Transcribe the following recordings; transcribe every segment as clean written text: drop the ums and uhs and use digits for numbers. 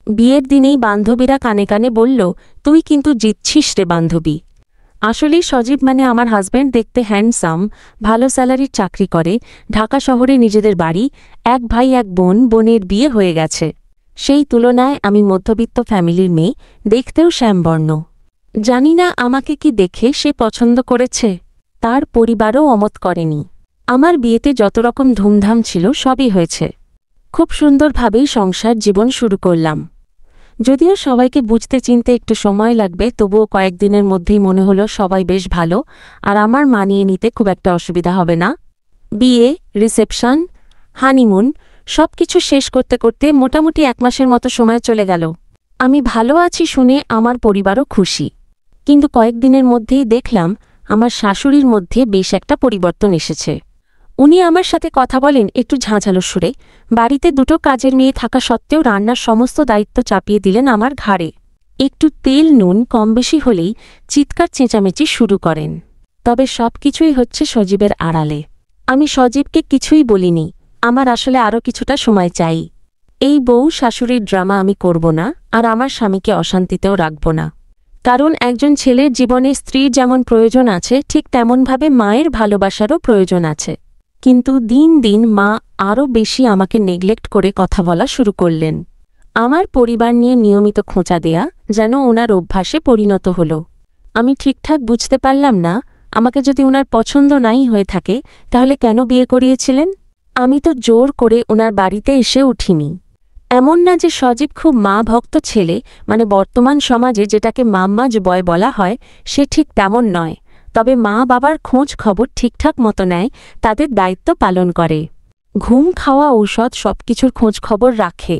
বিয়ের দিনেই বান্ধবীরা কানে কানে বলল, তুই কিন্তু জিতছিস রে বান্ধবী। আসলেই সজীব মানে আমার হাজব্যান্ড দেখতে হ্যান্ডসাম, ভালো স্যালারির চাকরি করে, ঢাকা শহরে নিজেদের বাড়ি, এক ভাই এক বোন, বোনের বিয়ে হয়ে গেছে। সেই তুলনায় আমি মধ্যবিত্ত ফ্যামিলির মেয়ে, দেখতেও শ্যামবর্ণ। জানি না আমাকে কি দেখে সে পছন্দ করেছে, তার পরিবারও অমত করেনি। আমার বিয়েতে যত রকম ধুমধাম ছিল সবই হয়েছে। খুব সুন্দরভাবেই সংসার জীবন শুরু করলাম। যদিও সবাইকে বুঝতে চিনতে একটু সময় লাগবে, তবুও কয়েকদিনের মধ্যেই মনে হলো সবাই বেশ ভালো, আর আমার মানিয়ে নিতে খুব একটা অসুবিধা হবে না। বিয়ে, রিসেপশন, হানিমুন সবকিছু শেষ করতে করতে মোটামুটি 1 মাসের মতো সময় চলে গেল। আমি ভালো আছি শুনে আমার পরিবারও খুশি, কিন্তু কয়েকদিনের মধ্যেই দেখলাম আমার শাশুড়ির মধ্যে বেশ একটা পরিবর্তন এসেছে। উনি আমার সাথে কথা বলেন একটু ঝাঁঝালো সুরে। বাড়িতে 2টো কাজের মেয়ে থাকা সত্ত্বেও রান্নার সমস্ত দায়িত্ব চাপিয়ে দিলেন আমার ঘাড়ে। একটু তেল নুন কম বেশি হলেই চিৎকার চেঁচামেচি শুরু করেন। তবে সবকিছুই হচ্ছে সজীবের আড়ালে। আমি সজীবকে কিছুই বলিনি, আমার আসলে আরও কিছুটা সময় চাই। এই বউ শাশুড়ির ড্রামা আমি করব না, আর আমার স্বামীকে অশান্তিতেও রাখব না। কারণ একজন ছেলের জীবনে স্ত্রীর যেমন প্রয়োজন আছে, ঠিক তেমনভাবে মায়ের ভালোবাসারও প্রয়োজন আছে। কিন্তু দিন দিন মা আরও বেশি আমাকে নেগলেক্ট করে কথা বলা শুরু করলেন। আমার পরিবার নিয়ে নিয়মিত খোঁচা দেয়া যেন ওনার অভ্যাসে পরিণত হল। আমি ঠিকঠাক বুঝতে পারলাম না, আমাকে যদি ওনার পছন্দ নাই হয়ে থাকে তাহলে কেন বিয়ে করিয়েছিলেন? আমি তো জোর করে ওনার বাড়িতে এসে উঠিনি। এমন না যে সজীব খুব মা ভক্ত ছেলে, মানে বর্তমান সমাজে যেটাকে মাম্মাজ বয় বলা হয়, সে ঠিক তেমন নয়। তবে মা বাবার খোঁজ খবর ঠিকঠাক মতো নেয়, তাদের দায়িত্ব পালন করে, ঘুম খাওয়া ঔষধ সবকিছুর খোঁজ খবর রাখে।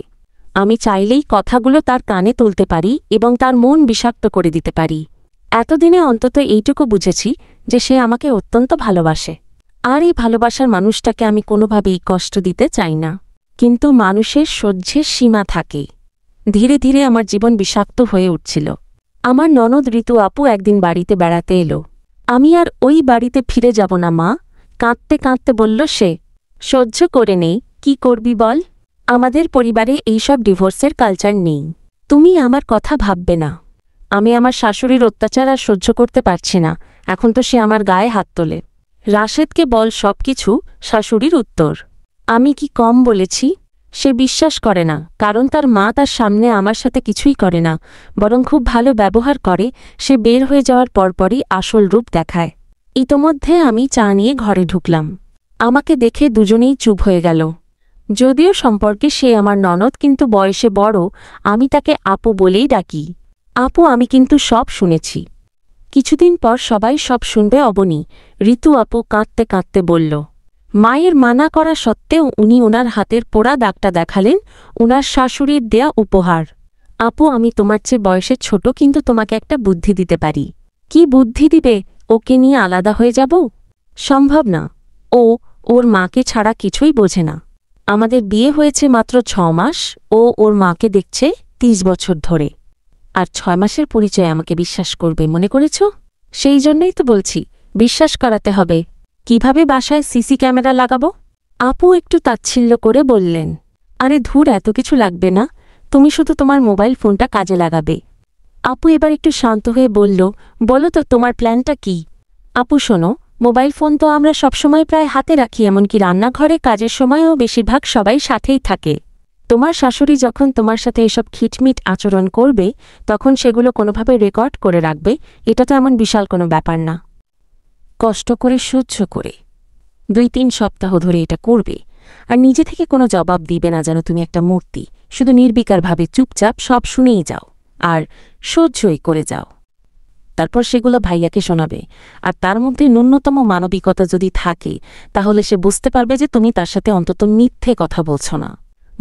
আমি চাইলেই কথাগুলো তার কানে তুলতে পারি এবং তার মন বিষাক্ত করে দিতে পারি। এতদিনে অন্তত এইটুকু বুঝেছি যে সে আমাকে অত্যন্ত ভালোবাসে, আর এই ভালোবাসার মানুষটাকে আমি কোনোভাবেই কষ্ট দিতে চাই না। কিন্তু মানুষের সহ্যের সীমা থাকে। ধীরে ধীরে আমার জীবন বিষাক্ত হয়ে উঠছিল। আমার ননদ ঋতু আপু একদিন বাড়িতে বেড়াতে এলো। আমি আর ওই বাড়িতে ফিরে যাব না মা, কাঁদতে কাঁদতে বলল সে। সহ্য করে নেই, কি করবি বল? আমাদের পরিবারে এইসব ডিভোর্সের কালচার নেই। তুমি আমার কথা ভাববে না। আমি আমার শাশুড়ির অত্যাচার আর সহ্য করতে পারছি না, এখন তো সে আমার গায়ে হাত তোলে। রাশেদকে বল সবকিছু, শাশুড়ির উত্তর। আমি কি কম বলেছি? সে বিশ্বাস করে না, কারণ তার মা তার সামনে আমার সাথে কিছুই করে না, বরং খুব ভালো ব্যবহার করে। সে বের হয়ে যাওয়ার পরপরই আসল রূপ দেখায়। ইতোমধ্যে আমি চা নিয়ে ঘরে ঢুকলাম। আমাকে দেখে দুজনেই চুপ হয়ে গেল। যদিও সম্পর্কে সে আমার ননদ, কিন্তু বয়সে বড়, আমি তাকে আপু বলেই ডাকি। আপু, আমি কিন্তু সব শুনেছি। কিছুদিন পর সবাই সব শুনবে অবনী। ঋতু আপু কাঁদতে কাঁদতে বলল। মায়ের মানা করা সত্ত্বেও উনি ওনার হাতের পোড়া দাগটা দেখালেন, ওনার শাশুড়ির দেয়া উপহার। আপু, আমি তোমার চেয়ে বয়সে ছোট, কিন্তু তোমাকে একটা বুদ্ধি দিতে পারি। কি বুদ্ধি দিবে? ওকে নিয়ে আলাদা হয়ে যাব? সম্ভব না। ওর মাকে ছাড়া কিছুই বোঝে না। আমাদের বিয়ে হয়েছে মাত্র 6 মাস, ওর মাকে দেখছে 30 বছর ধরে। আর 6 মাসের পরিচয় আমাকে বিশ্বাস করবে মনে করেছ? সেই জন্যই তো বলছি, বিশ্বাস করাতে হবে। কিভাবে বাসায় সিসি ক্যামেরা লাগাবো? আপু একটু তাচ্ছিল্য করে বললেন। আরে ধুর, এত কিছু লাগবে না, তুমি শুধু তোমার মোবাইল ফোনটা কাজে লাগাবে। আপু এবার একটু শান্ত হয়ে বলল, বলো তো তোমার প্ল্যানটা কি? আপু শোনো, মোবাইল ফোন তো আমরা সবসময় প্রায় হাতে রাখি, এমনকি রান্নাঘরে কাজের সময়ও বেশিরভাগ সবাই সাথেই থাকে। তোমার শাশুড়ি যখন তোমার সাথে এসব খিটমিট আচরণ করবে, তখন সেগুলো কোনোভাবে রেকর্ড করে রাখবে। এটা তো এমন বিশাল কোনো ব্যাপার না। কষ্ট করে সহ্য করে 2-3 সপ্তাহ ধরে এটা করবে, আর নিজে থেকে কোনো জবাব দিবে না, যেন তুমি একটা মূর্তি। শুধু নির্বিকারভাবে চুপচাপ সব শুনেই যাও আর সহ্যই করে যাও। তারপর সেগুলো ভাইয়াকে শোনাবে, আর তার মধ্যে ন্যূনতম মানবিকতা যদি থাকে, তাহলে সে বুঝতে পারবে যে তুমি তার সাথে অন্তত মিথ্যে কথা বলছ না।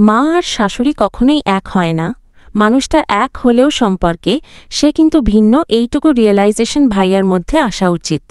মা আর শাশুড়ি কখনোই এক হয় না। মানুষটা এক হলেও সম্পর্কে সে কিন্তু ভিন্ন, এইটুকু রিয়েলাইজেশন ভাইয়ার মধ্যে আসা উচিত।